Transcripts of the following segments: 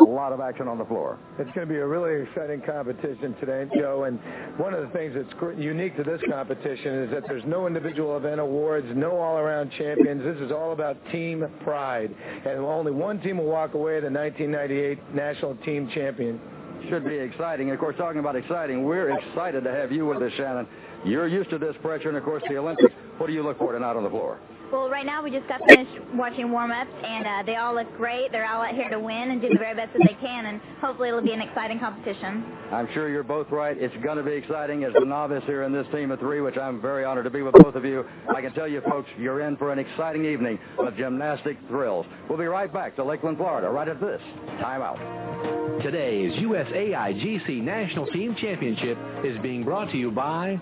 A lot of action on the floor. It's going to be a really exciting competition today, Joe. And one of the things that's unique to this competition is that there's no individual event awards, no all-around champions. This is all about team pride. And only one team will walk away the 1998 national team champion. Should be exciting. And, of course, talking about exciting, we're excited to have you with us, Shannon. You're used to this pressure, and, of course, the Olympics. What do you look for tonight on the floor? Well, right now we just got finished watching warm-ups, and they all look great. They're all out here to win and do the very best that they can, and hopefully it'll be an exciting competition. I'm sure you're both right. It's going to be exciting as the novice here in this team of three, which I'm very honored to be with both of you. I can tell you, folks, you're in for an exciting evening of gymnastic thrills. We'll be right back to Lakeland, Florida, right at this timeout. Today's USAIGC National Team Championship is being brought to you by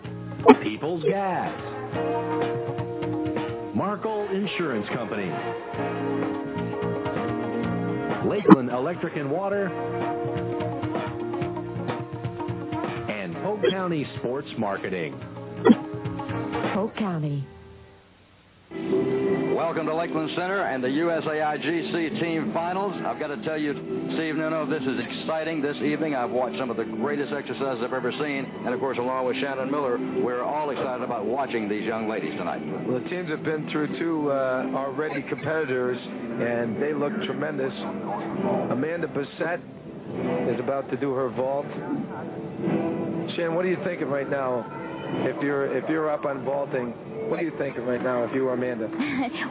People's Gas, Markle Insurance Company, Lakeland Electric and Water, and Polk County Sports Marketing. Polk County. Welcome to Lakeland Center and the USAIGC team finals. I've got to tell you, Steve Nuno, this is exciting this evening. I've watched some of the greatest exercises I've ever seen. And, of course, along with Shannon Miller, we're all excited about watching these young ladies tonight. Well, the teams have been through two already competitors, and they look tremendous. Amanda Bissett is about to do her vault. Shannon, what are you thinking right now? If you're up on vaulting, what are you thinking right now if you were Amanda?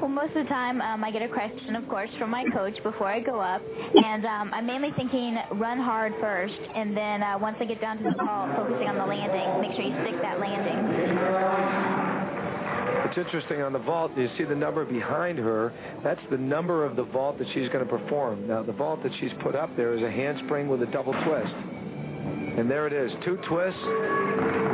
Well, most of the time I get a question, of course, from my coach before I go up, and I'm mainly thinking run hard first, and then once I get down to the vault, focusing on the landing. Make sure you stick that landing. It's interesting on the vault, you see the number behind her. That's the number of the vault that she's going to perform. Now, the vault that she's put up there is a handspring with a double twist. And there it is, 2 twists,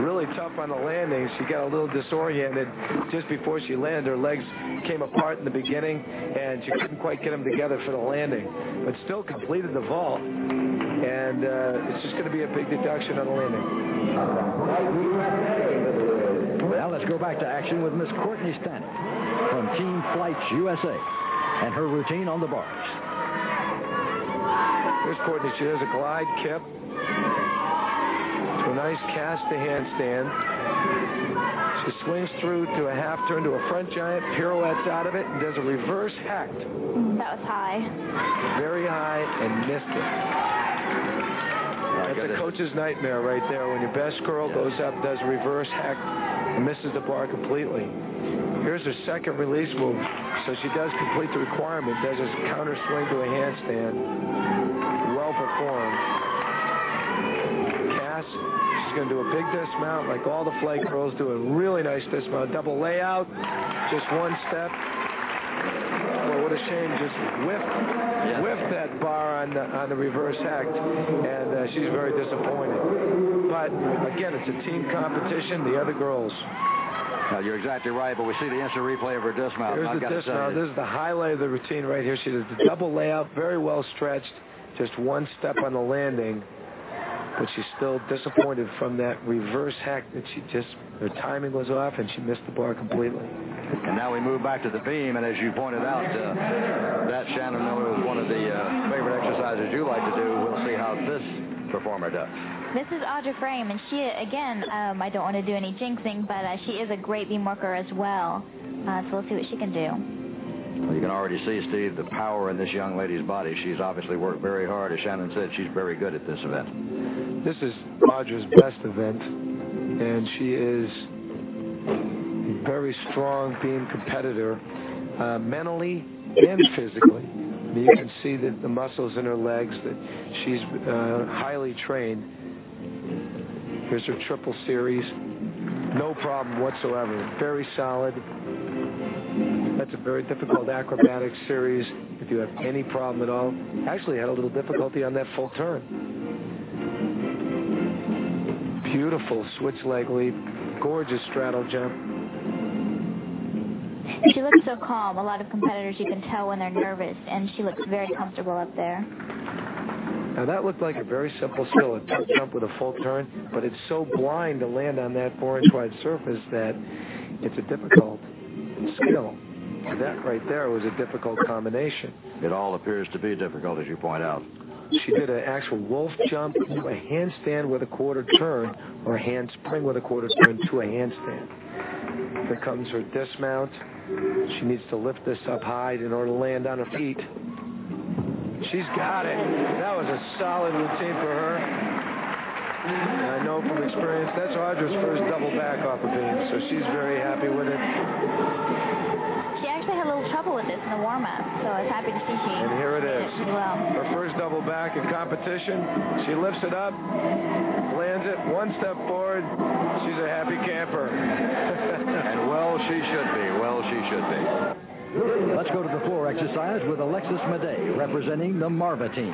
really tough on the landing. She got a little disoriented just before she landed. Her legs came apart in the beginning, and she couldn't quite get them together for the landing. But still completed the vault, and it's just going to be a big deduction on the landing. Well, let's go back to action with Miss Courtney Stanek from Team Flights USA and her routine on the bars. Here's Courtney. She does a glide kip. A nice cast to handstand. She swings through to a half turn to a front giant, pirouettes out of it, and does a reverse hack. That was high. Very high, and missed it. That's a coach's nightmare right there. When your best girl goes up, does a reverse hack, and misses the bar completely. Here's her second release move. So she does complete the requirement, does a counter swing to a handstand. Well performed. She's going to do a big dismount like all the flight girls do. A really nice dismount. Double layout. Just one step. Well, what a shame. Just whiffed that bar on the reverse hack. And she's very disappointed. But, again, it's a team competition. The other girls. Now, you're exactly right, but we see the instant replay of her dismount. Here's the dismount. This is the highlight of the routine right here. She does the double layout. Very well stretched. Just one step on the landing. But she's still disappointed from that reverse hack that her timing was off and she missed the bar completely. And now we move back to the beam, and as you pointed out, that, Shannon Miller, is one of the favorite exercises you like to do. We'll see how this performer does. This is Audra Frame, and she, again, I don't want to do any jinxing, but she is a great beam worker as well. So we'll see what she can do. Well, you can already see, Steve, the power in this young lady's body. She's obviously worked very hard. As Shannon said, she's very good at this event. This is Audra's best event, and she is a very strong beam competitor, mentally and physically. You can see that the muscles in her legs, that she's highly trained. Here's her triple series. No problem whatsoever. Very solid. That's a very difficult acrobatic series if you have any problem at all. Actually had a little difficulty on that full turn. Beautiful switch leg leap. Gorgeous straddle jump. She looks so calm. A lot of competitors, you can tell when they're nervous, and she looks very comfortable up there. Now that looked like a very simple skill, a tuck jump with a full turn, but it's so blind to land on that 4-inch wide surface that it's a difficult skill. That right there was a difficult combination. It all appears to be difficult, as you point out. She did an actual wolf jump to a handstand with a quarter turn, or a handspring with a quarter turn to a handstand. Here comes her dismount. She needs to lift this up high in order to land on her feet. She's got it. That was a solid routine for her. And I know from experience, that's Audra's first double back off of beam, so she's very happy with it. She actually had a little trouble with this in the warm-up, so I was happy to see she And here it is. did well. Her first double back in competition. She lifts it up, lands it, one step forward. She's a happy camper. And well, she should be. Well, she should be. Let's go to the floor exercise with Alexis Madej representing the Marva team.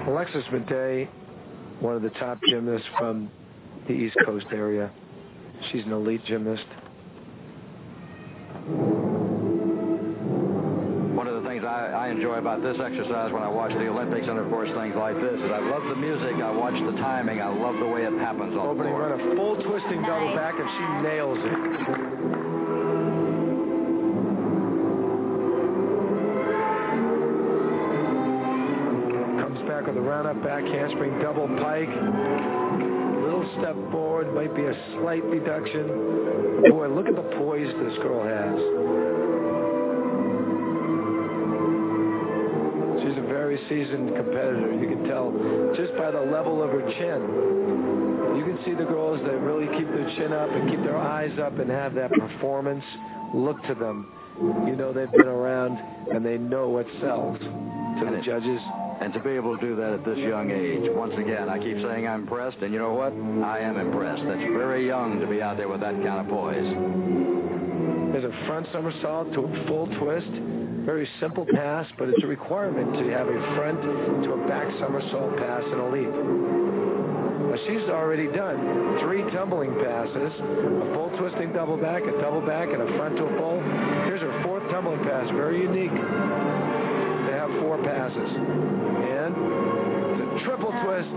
Alexis Madej, one of the top gymnasts from the East Coast area. She's an elite gymnast. One of the things I enjoy about this exercise when I watch the Olympics and, of course, things like this is I love the music, I watch the timing, I love the way it happens on the Opening floor. run, a full twisting double back, and she nails it. Comes back with a round-up back handspring double pike. Little step forward, might be a slight reduction. Boy, look at the poise this girl has. She's a very seasoned competitor. You can tell just by the level of her chin. You can see the girls that really keep their chin up and keep their eyes up and have that performance look to them. You know they've been around and they know what sells to the judges. And to be able to do that at this young age, once again, I keep saying I'm impressed, and you know what? I am impressed. That's very young to be out there with that kind of poise. There's a front somersault to a full twist. Very simple pass, but it's a requirement to have a front to a back somersault pass in a leap. Now she's already done 3 tumbling passes, a full twisting double back, a double back, and a front to a full. Here's her 4th tumbling pass, very unique. They have 4 passes. And the triple twist.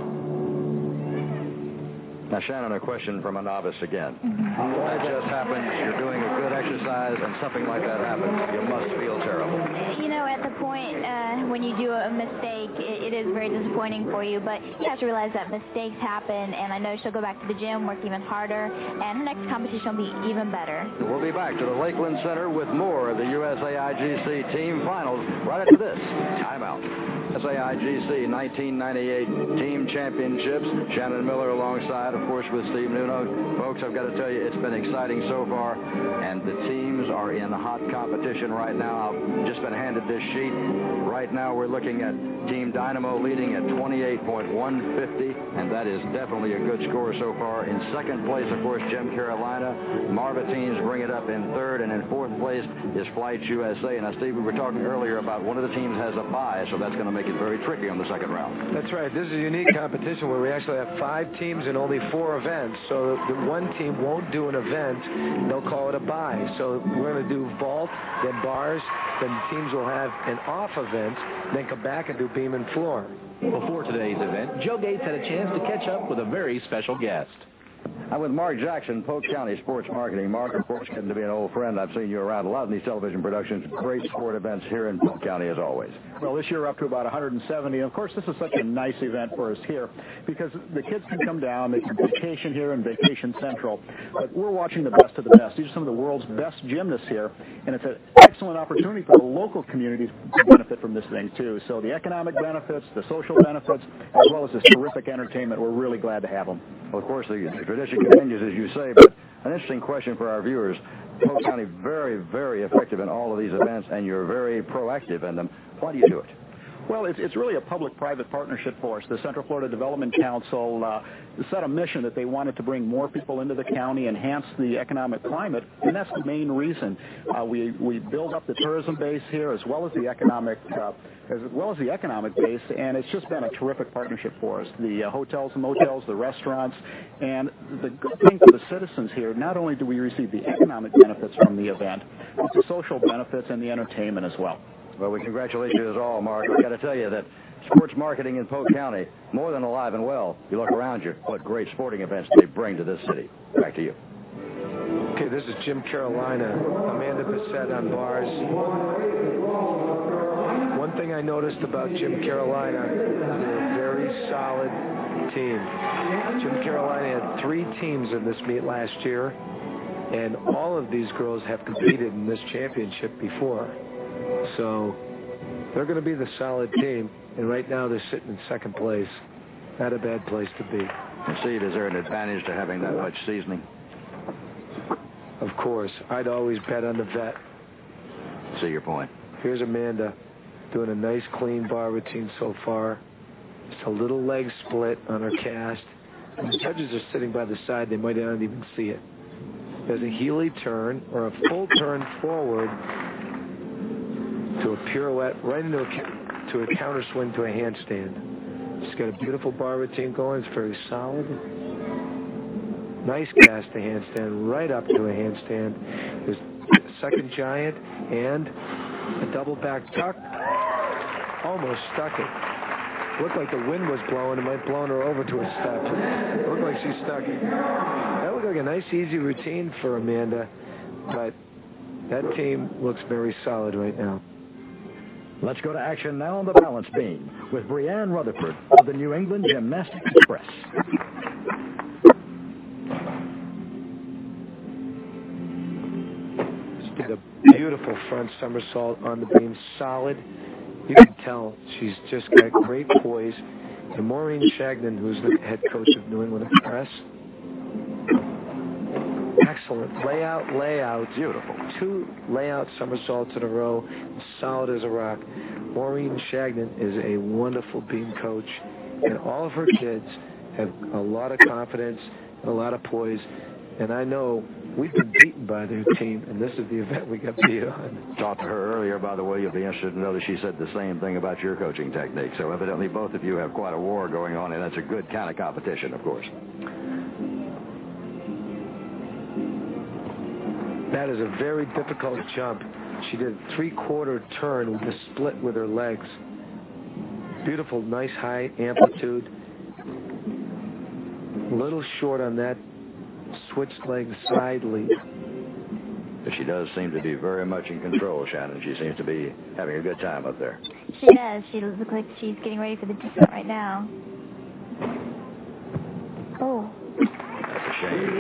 Now, Shannon, a question from a novice again. When it just happens, you're doing a good exercise, and something like that happens, you must feel terrible. You know, at the point when you do a mistake, it is very disappointing for you, but you have to realize that mistakes happen, and I know she'll go back to the gym, work even harder, and her next competition will be even better. We'll be back to the Lakeland Center with more of the USAIGC team finals right after this. Time out. USAIGC 1998 Team Championships. Shannon Miller alongside, of course, with Steve Nuno. Folks, I've got to tell you, it's been exciting so far, and the teams are in hot competition right now. I've just been handed this sheet. Right now, we're looking at Team Dynamo leading at 28.150, and that is definitely a good score so far. In second place, of course, Gym Carolina. Marva teams bring it up in third, and in 4th place is Flights USA. Now, Steve, we were talking earlier about one of the teams has a bye, so that's going to make it very tricky on the second round. That's right. This is a unique competition where we actually have 5 teams and only 4 events. So the one team won't do an event. They'll call it a bye. So we're going to do vault, then bars, then teams will have an off event, then come back and do beam and floor. Before today's event, Joe Gates had a chance to catch up with a very special guest. I'm with Mark Jackson, Polk County Sports Marketing. Mark, of course, getting to be an old friend. I've seen you around a lot in these television productions. Great sport events here in Polk County, as always. Well, this year we're up to about 170. And, of course, this is such a nice event for us here because the kids can come down. They can vacation here in Vacation Central. But we're watching the best of the best. These are some of the world's best gymnasts here. And it's an excellent opportunity for the local communities to benefit from this thing, too. So the economic benefits, the social benefits, as well as this terrific entertainment, we're really glad to have them. Well, of course, the tradition continues, as you say, but an interesting question for our viewers. Polk County, very, very effective in all of these events, and you're very proactive in them. Why do you do it? Well, it's really a public-private partnership for us. The Central Florida Development Council set a mission that they wanted to bring more people into the county, enhance the economic climate, and that's the main reason. We build up the tourism base here as well as the economic base, and it's just been a terrific partnership for us. The hotels and motels, the restaurants, and the good thing for the citizens here, not only do we receive the economic benefits from the event, but the social benefits and the entertainment as well. Well, we congratulate you as all, Mark. I've got to tell you that sports marketing in Polk County, more than alive and well. You look around you, what great sporting events they bring to this city. Back to you. Okay, this is Gym Carolina. Amanda Bissett on bars. 1 thing I noticed about Gym Carolina, they're a very solid team. Gym Carolina had 3 teams in this meet last year, and all of these girls have competed in this championship before. So they're going to be the solid team, and right now they're sitting in second place. Not a bad place to be. And Steve, is there an advantage to having that much seasoning? Of course. I'd always bet on the vet. See your point. Here's Amanda doing a nice clean bar routine so far. Just a little leg split on her cast. And the judges are sitting by the side. They might not even see it. There's a Healy turn or a full turn forward to a pirouette right into a counter swing to a handstand. She's got a beautiful bar routine going. It's very solid. Nice cast to handstand, right up to a handstand. There's a second giant and a double back tuck. Almost stuck it. Looked like the wind was blowing. It might have blown her over to a step. It looked like she stuck it. That looked like a nice, easy routine for Amanda, but that team looks very solid right now. Let's go to action now on the balance beam with Brianne Rutherford of the New England Gymnastics Express. She did a beautiful front somersault on the beam, solid. You can tell she's just got great poise. And Maureen Shagnon, who's the head coach of New England Express, excellent layout, Beautiful. 2 layout somersaults in a row, solid as a rock. Maureen Shagnon is a wonderful beam coach, and all of her kids have a lot of confidence and a lot of poise. And I know we've been beaten by their team, and this is the event we got beat on. Talked to her earlier, by the way. You'll be interested to know that she said the same thing about your coaching technique. So evidently both of you have quite a war going on, and that's a good kind of competition, of course. That is a very difficult jump. She did a 3/4 turn with a split with her legs. Beautiful, nice high amplitude. A little short on that switched leg side leap. But she does seem to be very much in control, Shannon. She seems to be having a good time up there. She does. She looks like she's getting ready for the descent right now. Oh. That's a shame.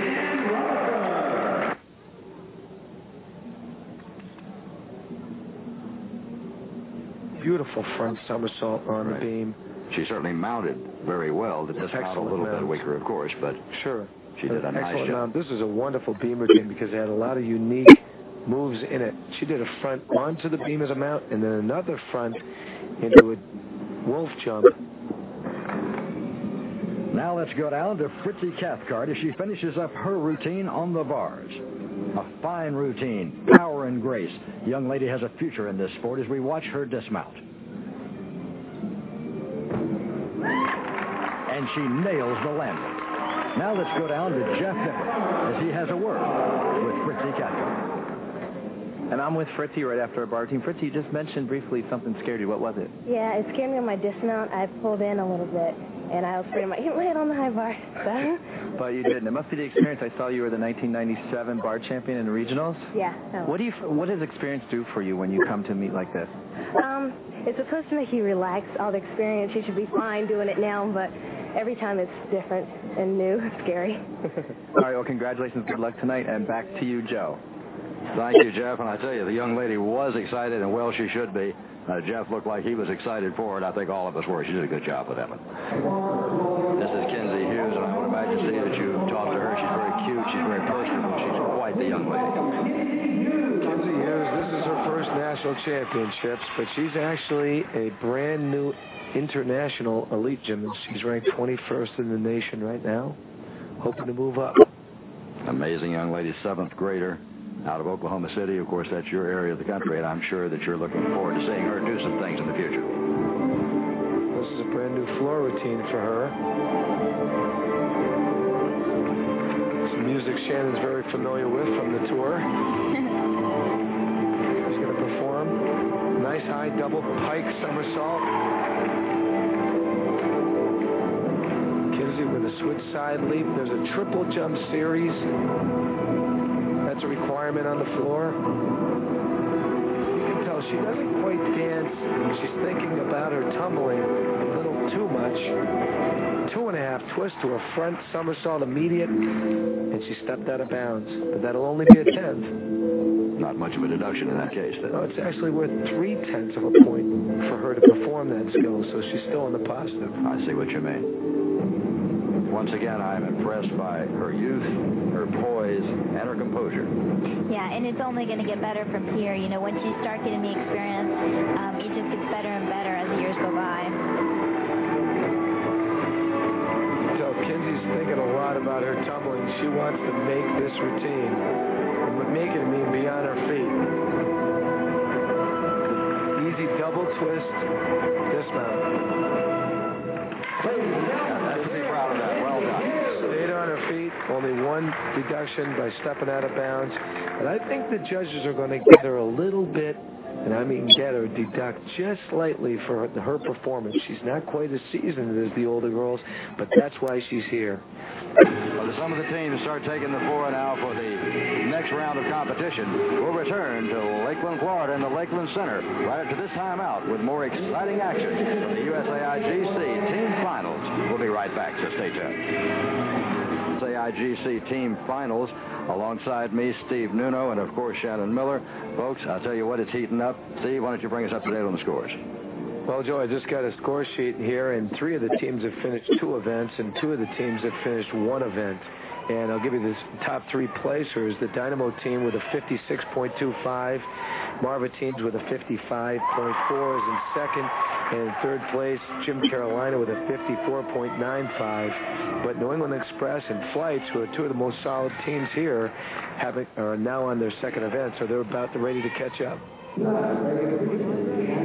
Beautiful front somersault on the beam. She certainly mounted very well. The dismount a Excellent little bit mount. weaker, of course, but Sure. she did a nice Excellent job. mount. This is a wonderful beam routine because it had a lot of unique moves in it. She did a front onto the beam as a mount and then another front into a wolf jump. Now let's go down to Fritzy Cathcart as she finishes up her routine on the bars. A fine routine, power and grace. The young lady has a future in this sport as we watch her dismount. And she nails the landing. Now let's go down to Jeff Nippert as he has a word with Fritzy Cathcart. And I'm with Fritzy right after our bar routine. Fritzy, you just mentioned briefly something scared you. What was it? Yeah, it scared me on my dismount. I pulled in a little bit, and I was afraid I might hit my head on the high bar. But you didn't. It must be the experience. I saw you were the 1997 bar champion in the regionals. Yeah. What does experience do for you when you come to meet like this? It's supposed to make you relax. All the experience, you should be fine doing it now, but every time it's different and new, scary. All right, well, congratulations. Good luck tonight, and back to you, Joe. Thank you, Jeff. And I tell you, the young lady was excited, and well, she should be. Jeff looked like he was excited for it. I think all of us were. She did a good job with that one. This is Kinsey Hughes, and I would imagine, Steve, that you talked to her. She's very cute. She's very personable. She's quite the young lady. Kinsey Hughes, this is her first national championships, but she's actually a brand new international elite gymnast. She's ranked 21st in the nation right now, hoping to move up. Amazing young lady, 7th grader out of Oklahoma City. Of course, that's your area of the country, and I'm sure that you're looking forward to seeing her do some things in the future. This is a brand new floor routine for her. Some music Shannon's very familiar with from the tour. She's going to perform nice high double pike somersault. Kinsey with a switch side leap. There's a triple jump series. That's a requirement on the floor. You can tell she doesn't quite dance. She's thinking about her tumbling a little too much. 2.5 twist to a front somersault immediate, and she stepped out of bounds. But that'll only be a 10th. Not much of a deduction in that case, then. No, it's actually worth 0.3 of a point for her to perform that skill, so she's still in the positive. I see what you mean. Once again, I'm impressed by her youth, her poise, and her composure. Yeah, and it's only going to get better from here. You know, once you start getting the experience, it just gets better and better as the years go by. So Kinsey's thinking a lot about her tumbling. She wants to make this routine. And what make it mean be on her feet. Easy double twist, dismount. That's to be proud of that. Well done. Stayed on her feet. Only one deduction by stepping out of bounds. And I think the judges are going to get her a little bit, and I mean get her, deduct just slightly for her performance. She's not quite as seasoned as the older girls, but that's why she's here. Well, some of the teams start taking the floor now for the next round of competition. We'll return to Lakeland, Florida, in the Lakeland Center right after this timeout with more exciting action from the USAIGC Team Finals. We'll be right back, so stay tuned. USAIGC Team Finals. Alongside me, Steve Nuno, and of course, Shannon Miller. Folks, I'll tell you what, it's heating up. Steve, why don't you bring us up to date on the scores? Well, Joe, I just got a score sheet here, and 3 of the teams have finished 2 events, and 2 of the teams have finished 1 event. And I'll give you the top 3 placers. The Dynamo team with a 56.25. Marva teams with a 55.4 is in second. And in third place, Jim Carolina with a 54.95. But New England Express and Flights, who are 2 of the most solid teams here, are now on their second event, so they're about ready to catch up.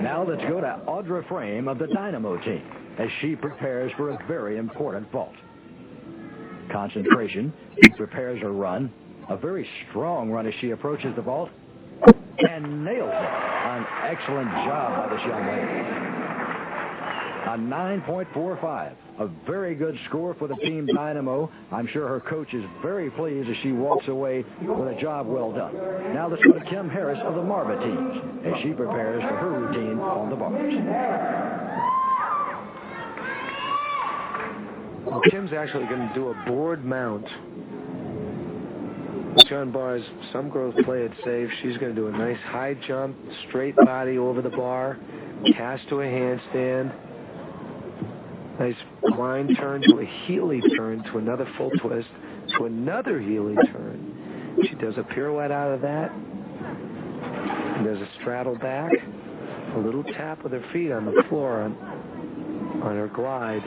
Now let's go to Audra Frame of the Dynamo team as she prepares for a very important vault. Concentration. She prepares her run. A very strong run as she approaches the vault and nails it. An excellent job by this young lady. A 9.45. A very good score for the Team Dynamo. I'm sure her coach is very pleased as she walks away with a job well done. Now let's go to Kim Harris of the Marva teams as she prepares for her routine on the bars. Well, Kim's actually going to do a board mount. Which on bars, some girls play it safe. She's going to do a nice high jump, straight body over the bar, cast to a handstand. Nice blind turn to a Healy turn to another full twist to another Healy turn. She does a pirouette out of that. And does a straddle back. A little tap with her feet on the floor on her glide.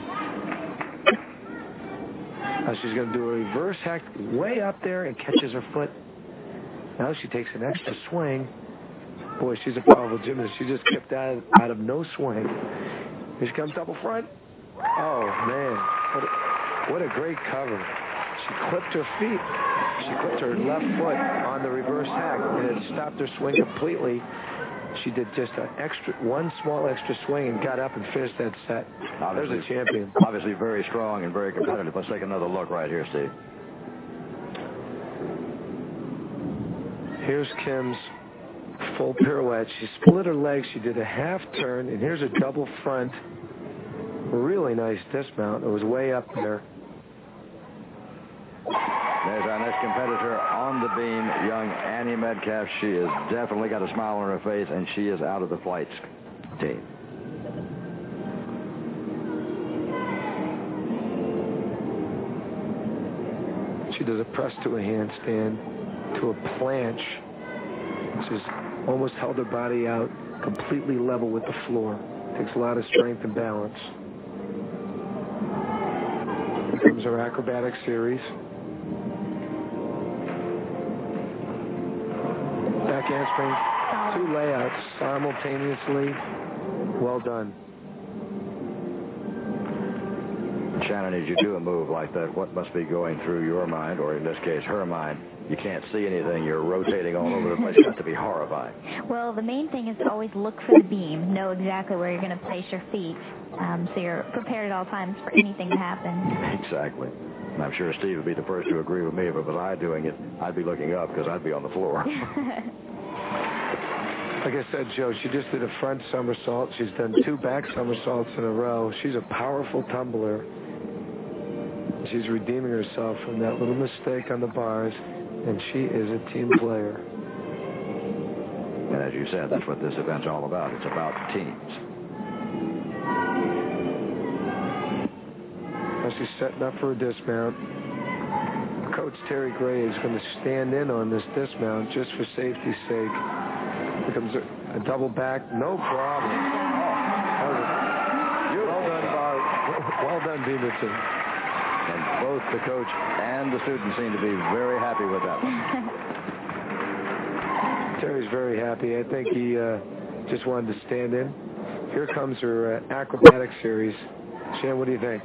Now she's going to do a reverse hack way up there and catches her foot. Now she takes an extra swing. Boy, she's a powerful gymnast. She just kept out of no swing. Here she comes double front. Oh, man. What a great cover. She clipped her feet. She clipped her left foot on the reverse hack, and it stopped her swing completely. She did just one small extra swing and got up and finished that set. There's a champion. Obviously very strong and very competitive. Let's take another look right here, Steve. Here's Kim's full pirouette. She split her legs. She did a half turn, and here's a double front. Really nice dismount. It was way up there. There's our next competitor on the beam, young Annie Metcalf. She has definitely got a smile on her face, and she is out of the Flights team. She does a press to a handstand, to a planche. She's almost held her body out completely level with the floor. Takes a lot of strength and balance. Here comes her acrobatic series. Back handspring, 2 layouts simultaneously. Well done. Shannon, as you do a move like that, what must be going through your mind, or in this case, her mind? You can't see anything. You're rotating all over the place. It's got to be horrifying. Well, the main thing is to always look for the beam. Know exactly where you're going to place your feet. So you're prepared at all times for anything to happen. Exactly. And I'm sure Steve would be the first to agree with me. If it was I doing it, I'd be looking up because I'd be on the floor. Like I said, Joe, she just did a front somersault. She's done 2 back somersaults in a row. She's a powerful tumbler. She's redeeming herself from that little mistake on the bars, and she is a team player. And as you said, that's what this event's all about. It's about teams. Now she's setting up for a dismount. Coach Terry Gray is going to stand in on this dismount just for safety's sake. Becomes a double back, no problem. Well done, Beaverton. And both the coach and the students seem to be very happy with that one. Terry's very happy. I think he just wanted to stand in. Here comes her acrobatic series. Shan, what do you think?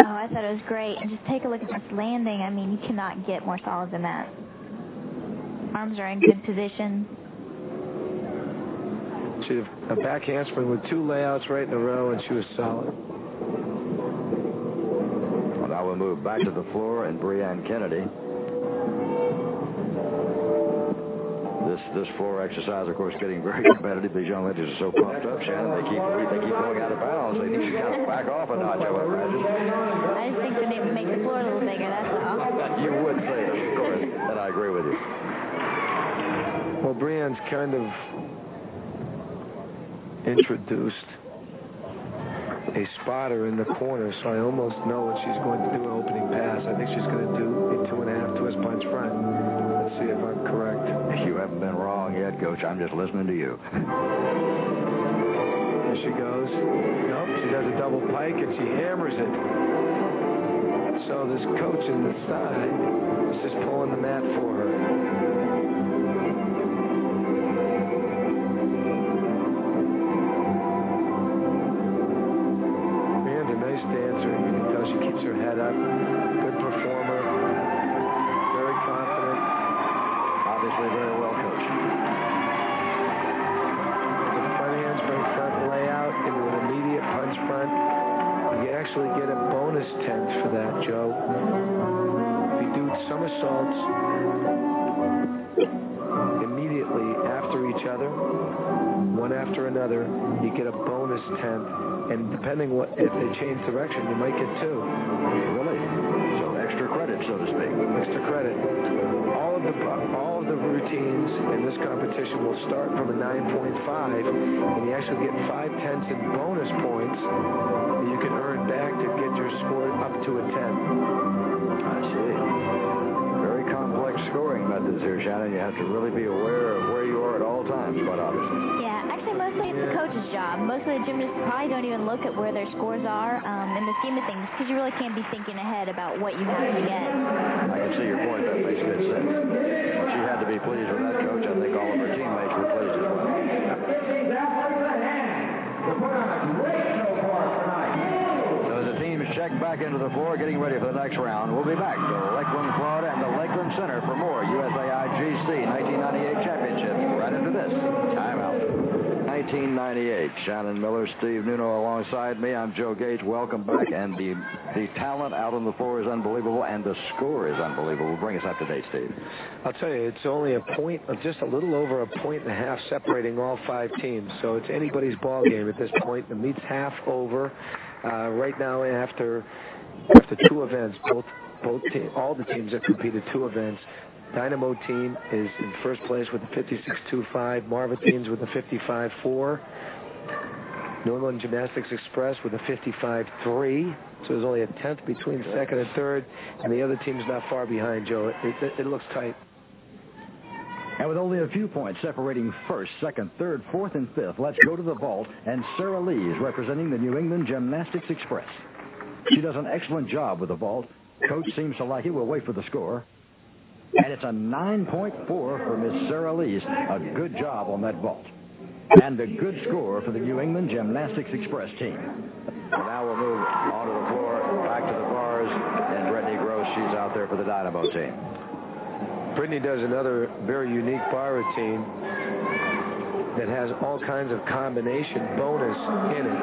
Oh, I thought it was great. And just take a look at this landing. I mean, you cannot get more solid than that. Arms are in good position. She had a back handspring with 2 layouts right in a row, and she was solid. Well, now we'll move back to the floor, and Breanne Kennedy. This floor exercise, of course, getting very competitive. These young ladies are so pumped up, Shannon. They keep going out of bounds. They need to kind of back off a notch, I would imagine. I just think they need to make the floor a little bigger, that's all. You would say it, of course, and I agree with you. Well, Breanne's kind of introduced a spotter in the corner, so I almost know what she's going to do an opening pass. I think she's going to do a 2.5 twist punch front. Let's see if I'm correct. You haven't been wrong yet, Coach. I'm just listening to you. There she goes. Nope, she does a double pike, and she hammers it. So this coach in the side is just pulling the mat for her. Dancer. You can tell she keeps her head up. Good performer. Very confident. Obviously very well coached. The front handspring front layout into an immediate punch front. You actually get a bonus 10th for that, Joe. If you do somersaults immediately after each other, one after another, you get a bonus 10th. And depending if they change direction, you might get 2. Really? So extra credit, so to speak. Extra credit. All of the routines in this competition will start from a 9.5, and you actually get 5/10 in bonus points that you can earn back to get your score up to a 10. I see. Very complex scoring methods here, Shannon. You have to really be aware of where you are at all times, quite obviously. Yeah, actually, mostly it's the coach's job. Most of the gymnasts probably don't even look at where their scores are in the scheme of things, because you really can't be thinking ahead about what you have to get. I can see your point. That makes good sense. She had to be pleased with that, Coach. I think all of her teammates were pleased as well. So as the teams check back into the floor, getting ready for the next round, we'll be back to Lakeland, Florida, and the Lakeland Center for more USAIGC 1998 championship right after this timeout. 1998. Shannon Miller, Steve Nuno alongside me. I'm Joe Gage. Welcome back. And the talent out on the floor is unbelievable, and the score is unbelievable. Bring us up to date, Steve. I'll tell you, it's only just a little over a 1.5 separating all 5 teams. So it's anybody's ball game at this point. The meet's half over. Right now, after 2 events, all the teams have competed 2 events. Dynamo team is in first place with a 56.25. Marvitines with a 55.4. New England Gymnastics Express with a 55.3. So there's only a 10th between second and third, and the other team's not far behind, Joe. It looks tight. And with only a few points separating first, second, third, fourth, and fifth, let's go to the vault. And Sarah Lee is representing the New England Gymnastics Express. She does an excellent job with the vault. Coach seems to like it. We'll wait for the score. And it's a 9.4 for Miss Sarah Lee. A good job on that vault. And a good score for the New England Gymnastics Express team. And now we'll move onto the floor, back to the bars, and Brittany Gross, she's out there for the Dynamo team. Brittany does another very unique bar routine that has all kinds of combination bonus in it.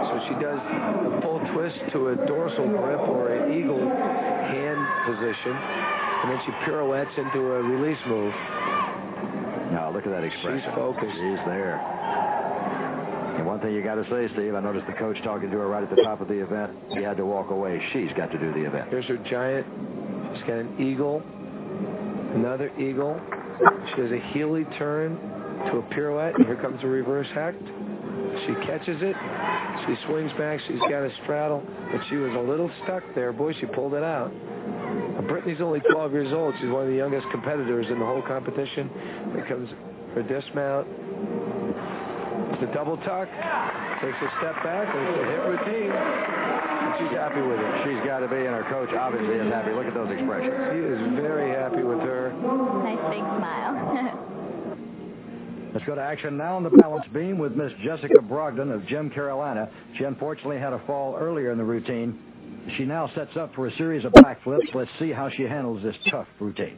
So she does a full twist to a dorsal grip or an eagle hand position, and then she pirouettes into a release move. Now, look Look at that expression. She's focused. She's there. And one thing you got to say, Steve, I noticed the coach talking to her right at the top of the event. He had to walk away. She's got to do the event. Here's her giant. She's got an eagle, another eagle. She has a Healy turn to a pirouette. Here comes a reverse hecht. She catches it. She swings back. She's got a straddle, but she was a little stuck there. Boy, she pulled it out. Brittany's only 12 years old. She's one of the youngest competitors in the whole competition. Here comes her dismount. The double tuck. Takes a step back. And it's a hit routine. And she's happy with it. She's got to be, and her coach obviously is happy. Look at those expressions. He is very happy with her. Nice big smile. Let's go to action now on the balance beam with Miss Jessica Brogdon of Gym, Carolina. She unfortunately had a fall earlier in the routine. She now sets up for a series of backflips. Let's see how she handles this tough routine.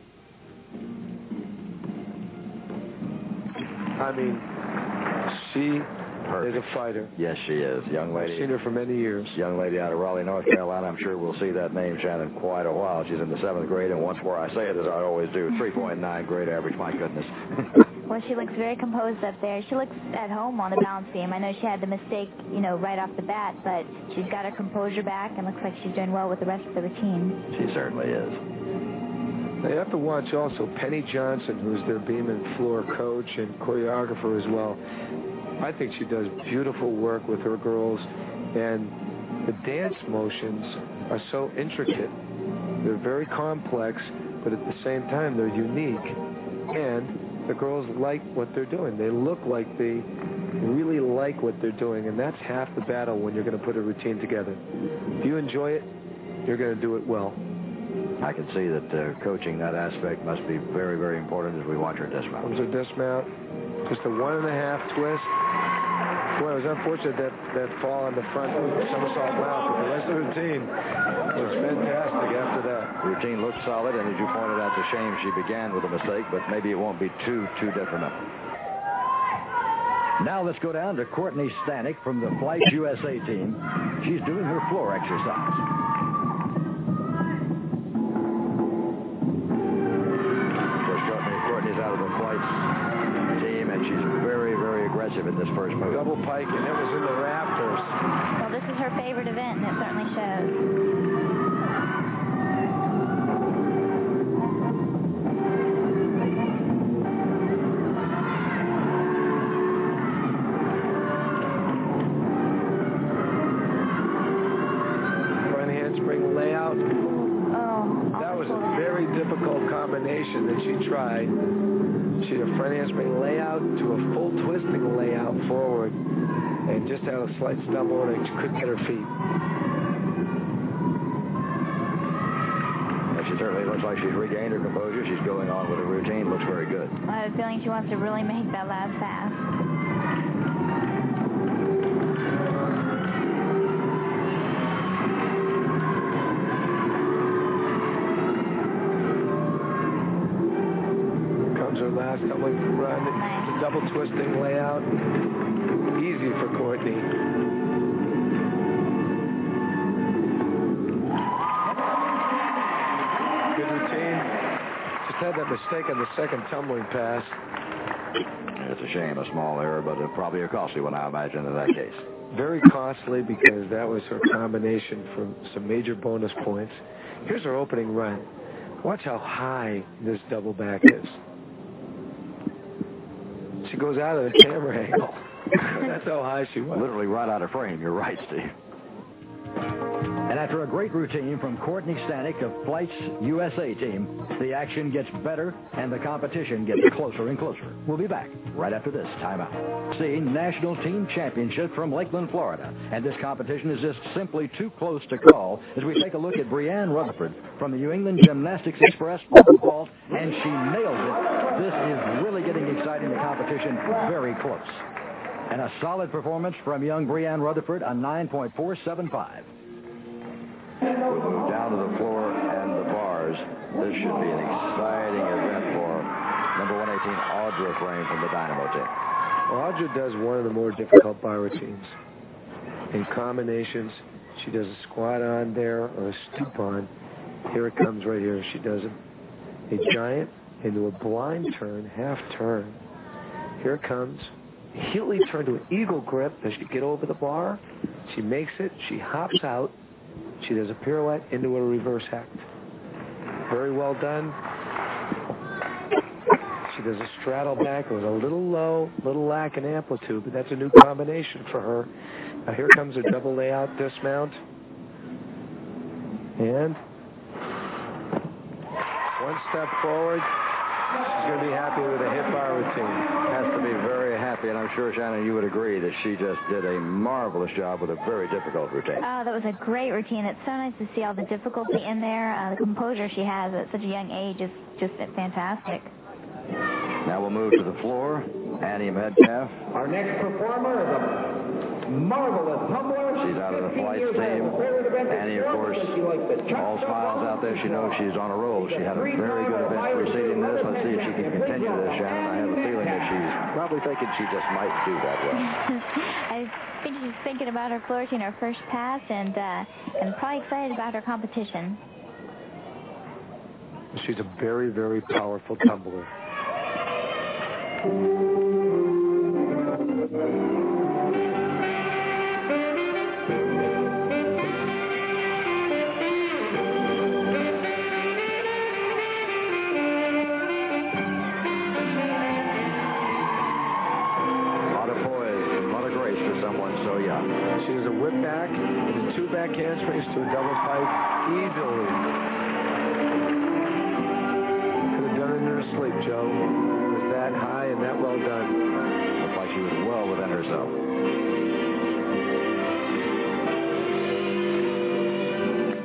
I mean, she is a fighter. Yes, she is. Young lady. I've seen her for many years. Young lady out of Raleigh, North Carolina. I'm sure we'll see that name, Shannon, quite a while. She's in the 7th grade, and once more I say it as I always do, 3.9 grade average. My goodness. Well, she looks very composed up there. She looks at home on the balance beam. I know she had the mistake, right off the bat, but she's got her composure back and looks like she's doing well with the rest of the routine. She certainly is. Now you have to watch also Penny Johnson, who's their beam and floor coach and choreographer as well. I think she does beautiful work with her girls, and the dance motions are so intricate. They're very complex, but at the same time, they're unique. And the girls like what they're doing. They look like they really like what they're doing, and that's half the battle when you're going to put a routine together. If you enjoy it, you're going to do it well. I can see that coaching that aspect must be very, very important as we watch her dismount. Comes her dismount. Just a 1.5 twist. Boy, it was unfortunate that fall on the front somersault mount, but the rest of the routine was fantastic after that. Routine looked solid, and as you pointed out, it's a shame she began with a mistake, but maybe it won't be too detrimental. Now let's go down to Courtney Stanek from the Flights USA team. She's doing her floor exercise. Courtney's out of the Flights team, and she's very, very aggressive in this first move. Double pike, and it was in the rafters. Well, this is her favorite event, and it certainly shows. Combination that she tried. She had a front handspring layout to a full twisting layout forward, and just had a slight stumble, and she couldn't get her feet. Well, she certainly looks like she's regained her composure. She's going on with her routine. Looks very good. I have a feeling she wants to really make that last pass. Her last doubling run. It's a double twisting layout. Easy for Courtney. Good routine. Just had that mistake on the second tumbling pass. It's a shame, a small error, but probably a costly one, I imagine, in that case. Very costly because that was her combination for some major bonus points. Here's her opening run. Watch how high this double back is. She goes out of the camera angle. That's how high she went. Literally right out of frame. You're right, Steve. And after a great routine from Courtney Stanek of Flights USA team, the action gets better and the competition gets closer and closer. We'll be back right after this timeout. See, National Team Championship from Lakeland, Florida. And this competition is just simply too close to call as we take a look at Brianne Rutherford from the New England Gymnastics Express vault, and she nails it. This is really getting exciting. The competition very close. And a solid performance from young Brianne Rutherford, a 9.475. We move down to the floor and the bars. This should be an exciting event for number 118, Audra Frame from the Dynamo team. Well, Audra does one of the more difficult bar routines. In combinations, she does a squat on there or a stoop on. Here it comes right here. She does a giant into a blind turn, half turn. Here it comes. Heely turned to an eagle grip as she get over the bar. She makes it. She hops out. She does a pirouette into a reverse hack. Very well done. She does a straddle back. It was a little low, little lack in amplitude, but that's a new combination for her. Now here comes a double layout dismount. And one step forward. She's going to be happy with a hip bar routine. Has to be very happy, and I'm sure, Shannon, you would agree that she just did a marvelous job with a very difficult routine. Oh, that was a great routine. It's so nice to see all the difficulty in there. The composure she has at such a young age is just fantastic. Now we'll move to the floor. Annie Metcalf. Our next performer is a marvelous tumbler. She's out of the flights team. Annie, of course, all smiles out there. She knows she's on a roll. She had a very good event preceding this. Let's see if she can continue this, Shannon. I have a feeling that she's probably thinking she just might do that well. I think she's thinking about her floor routine, her first pass, and probably excited about her competition. She's a very, very powerful tumbler. She does a whip back and two back handsprings to a double pike easily. Could have done it in her sleep, Joe. It was that high and that well done. Looked like she was well within herself.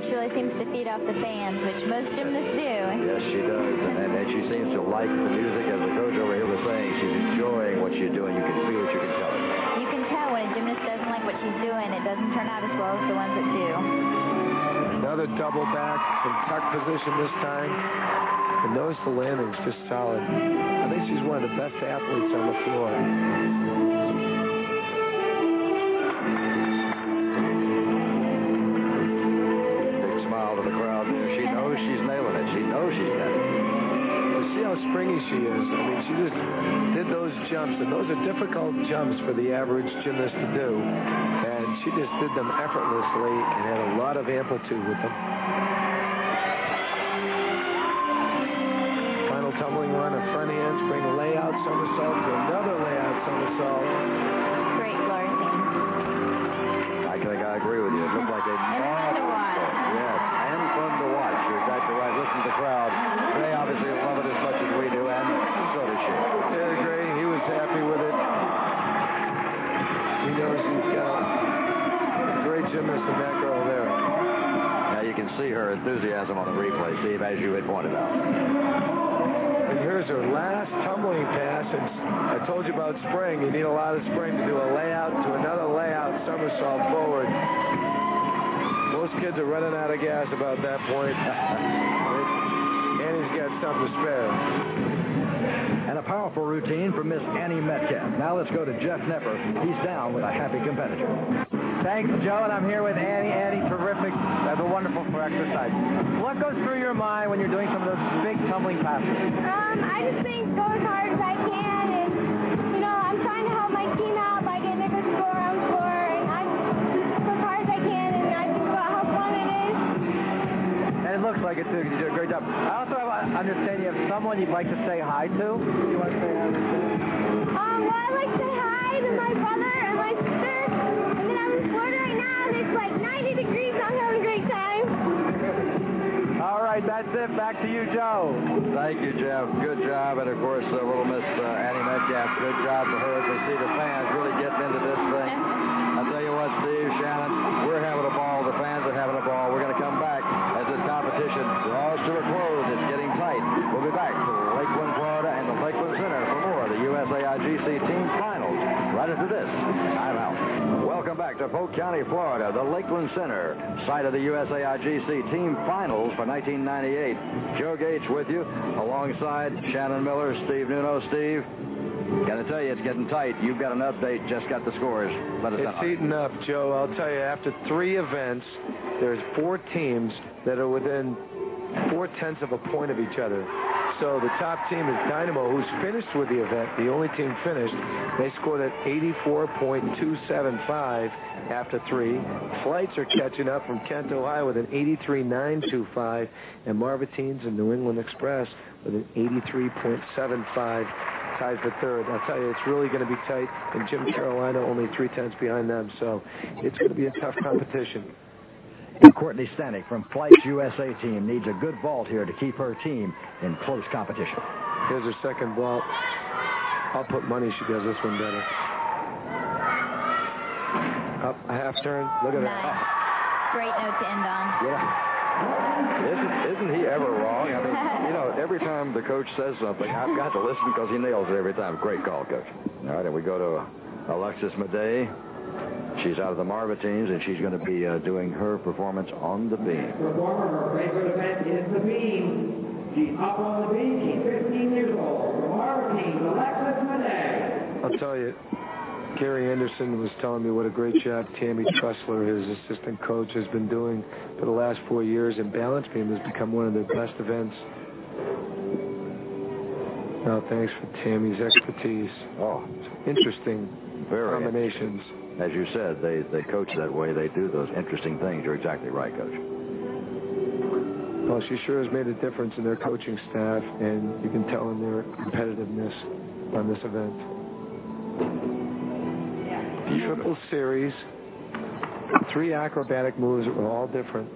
She really seems to feed off the fans, which most gymnasts do. Yes, she does. And she seems to like the music. As the coach over here was saying, she's enjoying what she's doing. You can feel it. You can tell it. You can tell when a gymnast doesn't like what she's doing, it doesn't turn out as well as the ones that do. Another double back in tuck position this time. And notice the landing's just solid. I think she's one of the best athletes on the floor. Big smile to the crowd there. She knows she's nailing it. She knows she's got it. See how springy she is. I mean, she just did those jumps, and those are difficult jumps for the average gymnast to do. And she just did them effortlessly and had a lot of amplitude with them. Final tumbling run, a front handspring, a layout somersault to another layout somersault. Great floor routine. I think I agree with you. It looked like a marvelous stroke. Yes, and fun to watch. You're exactly right. Listen to the crowd. They obviously love it as much as we do, and so does she. Yeah, great. He was happy with it. He knows he's got a great gymnast in that girl there. Now you can see her enthusiasm on the replay, Steve, as you had pointed out. And here's her last tumbling pass. And I told you about spring. You need a lot of spring to do a layout to another layout somersault forward. Most kids are running out of gas about that point. Annie's got something to spare. And a powerful routine from Miss Annie Metcalf. Now let's go to Jeff Nepper. He's down with a happy competitor. Thanks, Joe, and I'm here with Annie. Annie, terrific. That's a wonderful for exercise. What goes through your mind when you're doing some of those big tumbling passes? I just think go as hard as I can, and, I'm trying to help my team out by getting a good score on floor, and I go as hard as I can, and I think about how fun it is. And it looks like it, too. You do a great job. I also understand you have someone you'd like to say hi to. You want to say hi to? Well, I like to say hi to my brother and my sister, and then I'm in Florida right now, and it's like 90 degrees, so I'm having a great time. All right, that's it. Back to you, Joe. Thank you, Jeff. Good job. And, of course, little Miss Annie Metcalf, good job for her to see the fans really getting into this thing. I'll tell you what, Steve, Shannon, we're having a ball. The fans are having a ball. We're going to come back as this competition draws to a close. It's getting tight. We'll be back to Lakeland, Florida, and the Lakeland Center for more of the USAIGC Team Finals right after this. I'm out. Welcome back to Polk County, Florida, the Lakeland Center, site of the USAIGC Team Finals for 1998. Joe Gates with you, alongside Shannon Miller, Steve Nuno. Steve, got to tell you, it's getting tight. You've got an update, just got the scores. Let us know. It's heating up, Joe. I'll tell you, after 3 events, there's 4 teams that are within 0.4 of a point of each other. So the top team is Dynamo, who's finished with the event, the only team finished. They scored at 84.275 after 3. Flights are catching up from Kent, Ohio with an 83.925, and Marvatines and New England Express with an 83.75 ties for third. I'll tell you, it's really going to be tight, and Jim Carolina only 3/10 behind them, so it's going to be a tough competition. And Courtney Stanek from Flight's USA team needs a good vault here to keep her team in close competition. Here's her second vault. I'll put money she does this one better. Up a half turn. Look at that. Nice. Great note to end on. Yeah. Isn't he ever wrong? I mean, you know, every time the coach says something, I've got to listen because he nails it every time. Great call, Coach. All right, and we go to Alexis Madej. She's out of the Marvatines, and she's going to be doing her performance on the beam. Performer, her favorite event is the beam. She's up on the beam. She's 15 years old. From Marvatines, Alexis Madej. I'll tell you, Gary Anderson was telling me what a great job Tammy Tressler, his assistant coach, has been doing for the last 4 years, and balance beam has become one of their best events. Now, thanks for Tammy's expertise. Oh, interesting combinations. As you said, they coach that way. They do those interesting things. You're exactly right, Coach. Well, she sure has made a difference in their coaching staff, and you can tell in their competitiveness on this event. Triple series, 3 acrobatic moves that were all different.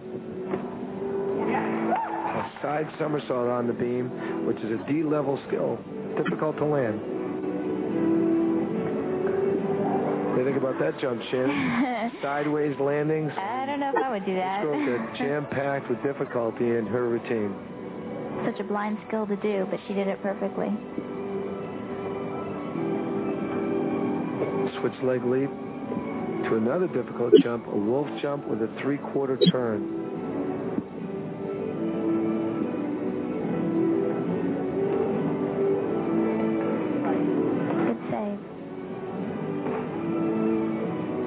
A side somersault on the beam, which is a D-level skill, difficult to land. What do you think about that jump, Shin? Sideways landings. I don't know if I would do that. This girl got jam-packed with difficulty in her routine. Such a blind skill to do, but she did it perfectly. Switch leg leap to another difficult jump, a wolf jump with a 3/4 turn. Good save.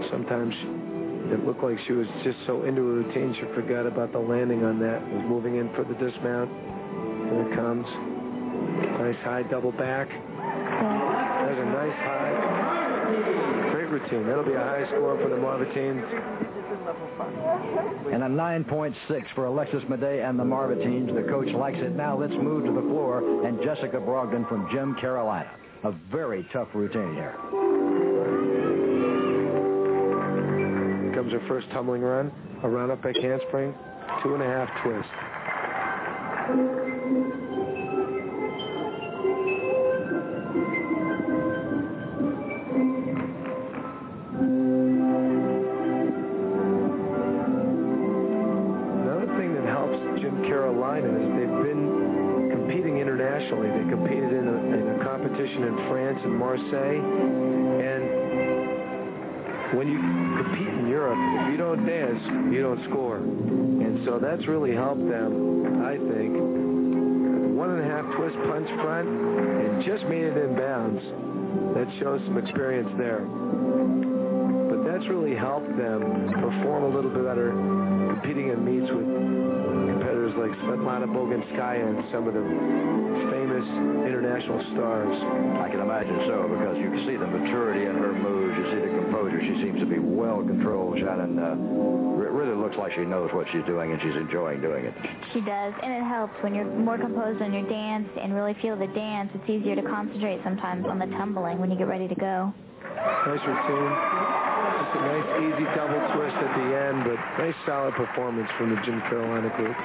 Sometimes it looked like she was just so into her routine she forgot about the landing on that. Was moving in for the dismount. Here it comes. Nice high double back. There's a nice high. Great routine. That'll be a high score for the Marvatines. And a 9.6 for Alexis Madej and the Marvatines. The coach likes it. Now let's move to the floor and Jessica Brogdon from Gym Carolina. A very tough routine here. Here comes her first tumbling run. A run up back handspring. 2.5 twist. They competed in a competition in France and Marseille, and when you compete in Europe, if you don't dance, you don't score, and so that's really helped them, I think. 1.5 twist punch front, and just made it in bounds. That shows some experience there, but that's really helped them perform a little bit better competing in meets with competitors like Svetlana Boganskaya and some of the famous international stars. I can imagine so, because you can see the maturity in her moves. You see the composure. She seems to be well controlled. Shannon really looks like she knows what she's doing, and she's enjoying doing it. She does, and it helps when you're more composed on your dance and really feel the dance. It's easier to concentrate sometimes on the tumbling when you get ready to go. Nice routine. Just a nice easy double twist at the end, but nice solid performance from the Gym Carolina group.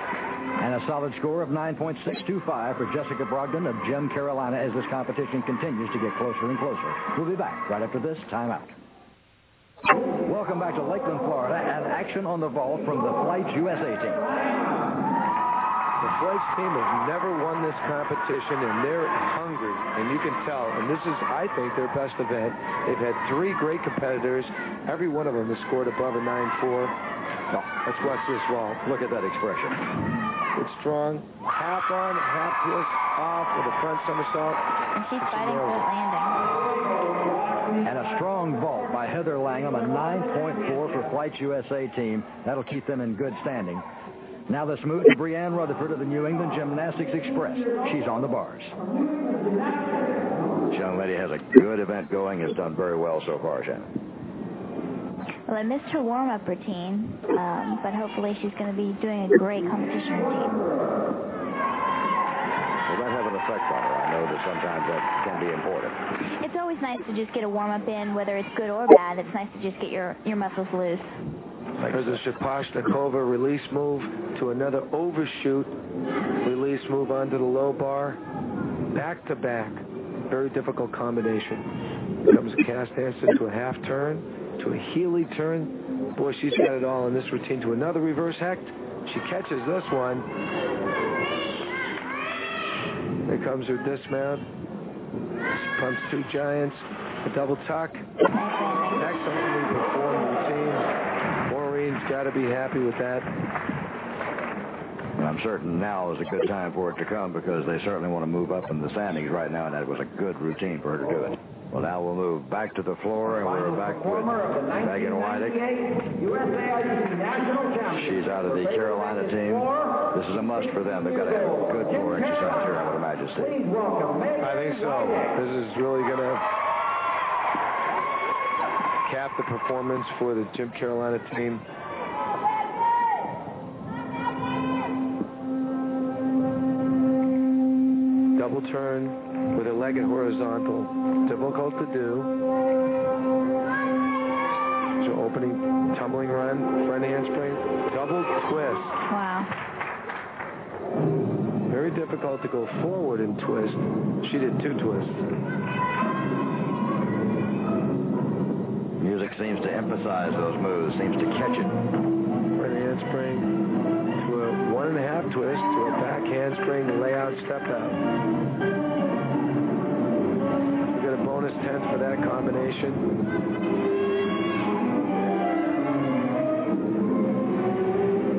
And a solid score of 9.625 for Jessica Brogdon of Gym Carolina as this competition continues to get closer and closer. We'll be back right after this timeout. Welcome back to Lakeland, Florida, and action on the vault from the Flight's USA team. The Flight's team has never won this competition, and they're hungry, and you can tell. And this is, I think, their best event. They've had 3 great competitors. Every one of them has scored above a 9.4. No, let's watch this vault. Look at that expression. It's strong. Half on, half twist, off with a front somersault. And she's fighting for that landing. And a strong vault by Heather Langham, a 9.4 for Flight's USA team. That'll keep them in good standing. Now let's move to Breanne Rutherford of the New England Gymnastics Express. She's on the bars. This young lady has a good event going, has done very well so far, Shannon. Well, I missed her warm-up routine, but hopefully she's going to be doing a great competition routine. Will that have an effect on her? I know that sometimes that can be important. It's always nice to just get a warm-up in, whether it's good or bad. It's nice to just get your muscles loose. There's a Shaposhnikova release move to another overshoot release move onto the low bar. Back to back. Very difficult combination. Comes a cast handstand to a half turn, to a Healy turn. Boy, she's got it all in this routine. To another reverse hecht. She catches this one. There comes her dismount. She pumps two giants. A double tuck. Excellently performed routine. Maureen's got to be happy with that. And I'm certain now is a good time for it to come because they certainly want to move up in the standings right now, and that was a good routine for her to do it. Well, now we'll move back to the floor, and we're back with Megan Wydick. She's out of the Carolina team. This is a must for them. They've got to have a good floor exercise here, I would imagine, Steve. I think so. This is really going to cap the performance for the Gym Carolina team. Double turn with a leg at horizontal. Difficult to do. So opening, tumbling run, front handspring, double twist. Wow. Very difficult to go forward and twist. She did two twists. Music seems to emphasize those moves, seems to catch it. Front handspring to a 1.5 twist to a back handspring layout step out. We got a bonus 10 for that combination.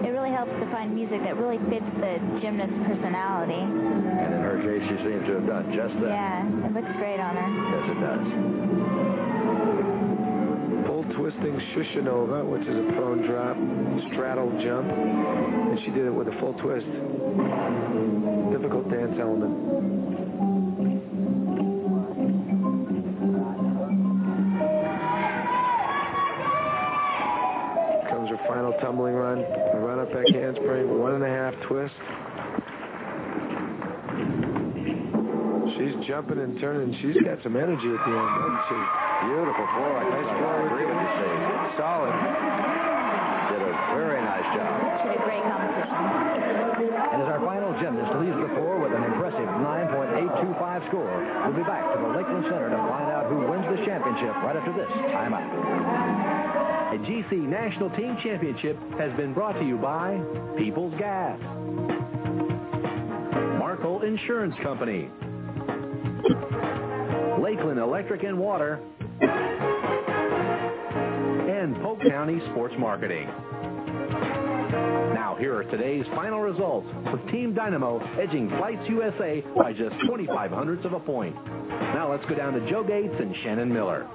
It really helps to find music that really fits the gymnast's personality. And in her case, she seems to have done just that. Yeah, it looks great on her. Yes, it does. Full twisting Shushanova, which is a prone drop, straddle jump. And she did it with a full twist. Difficult dance element. Comes her final tumbling run. A run up back handspring, 1.5 twist. She's jumping and turning. She's got some energy at the end, doesn't she? Beautiful floor. I agree with you, Steve. Solid. Did a very nice job. She did a great competition. And as our final gymnast leaves the floor with an impressive 9.825 score, we'll be back to the Lakeland Center to find out who wins the championship right after this timeout. A GC National Team Championship has been brought to you by People's Gas, Markle Insurance Company, Lakeland Electric and Water, and Polk County Sports Marketing. Now here are today's final results, with Team Dynamo edging Flights USA by just 0.25 of a point. Now let's go down to Joe Gates and Shannon Miller.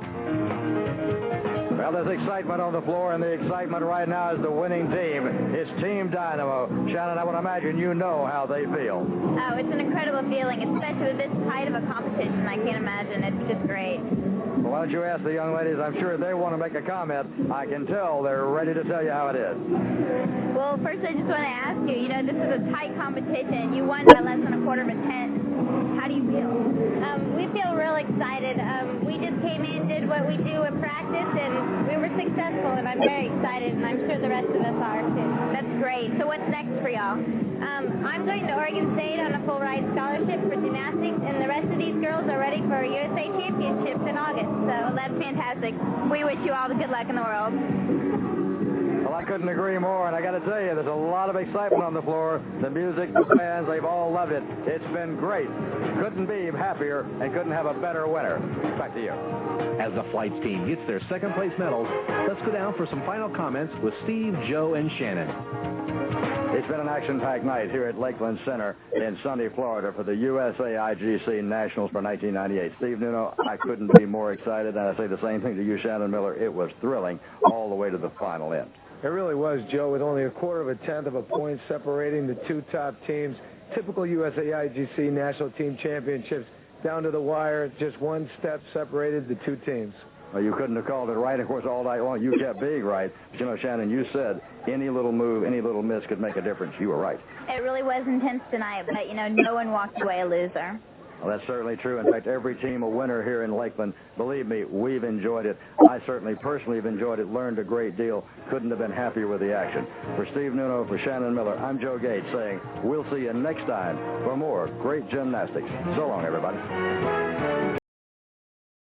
Well, there's excitement on the floor, and the excitement right now is the winning team. It's Team Dynamo. Shannon, I would imagine you know how they feel. Oh, it's an incredible feeling, especially with this tight of a competition. I can't imagine. It's just great. Well, why don't you ask the young ladies? I'm sure they want to make a comment. I can tell they're ready to tell you how it is. Well, first I just want to ask you, this is a tight competition. You won by less than 1/4 of a tenth. How do you feel? We feel real excited. We just came in, did what we do in practice, and we were successful, and I'm very excited, and I'm sure the rest of us are too. That's great. So what's next for y'all? I'm going to Oregon State on a full ride scholarship for gymnastics, and the rest of these girls are ready for USA Championships in August. So that's fantastic. We wish you all the good luck in the world. Well, I couldn't agree more, and I got to tell you, there's a lot of excitement on the floor. The music, the fans, they've all loved it. It's been great. Couldn't be happier and couldn't have a better winner. Back to you. As the Flights team gets their second place medals, let's go down for some final comments with Steve, Joe, and Shannon. It's been an action-packed night here at Lakeland Center in sunny Florida for the USAIGC Nationals for 1998. Steve Nuno, I couldn't be more excited, and I say the same thing to you, Shannon Miller. It was thrilling all the way to the final end. It really was, Joe, with only a quarter of a tenth of a point separating the two top teams. Typical USAIGC National Team Championships, down to the wire, just one step separated the two teams. Well, you couldn't have called it right. Of course, all night long, you kept being right. But, you know, Shannon, you said any little move, any little miss could make a difference. You were right. It really was intense tonight, but, you know, no one walked away a loser. Well, that's certainly true. In fact, every team a winner here in Lakeland. Believe me, we've enjoyed it. I certainly personally have enjoyed it, learned a great deal. Couldn't have been happier with the action. For Steve Nuno, for Shannon Miller, I'm Joe Gates saying we'll see you next time for more great gymnastics. So long, everybody.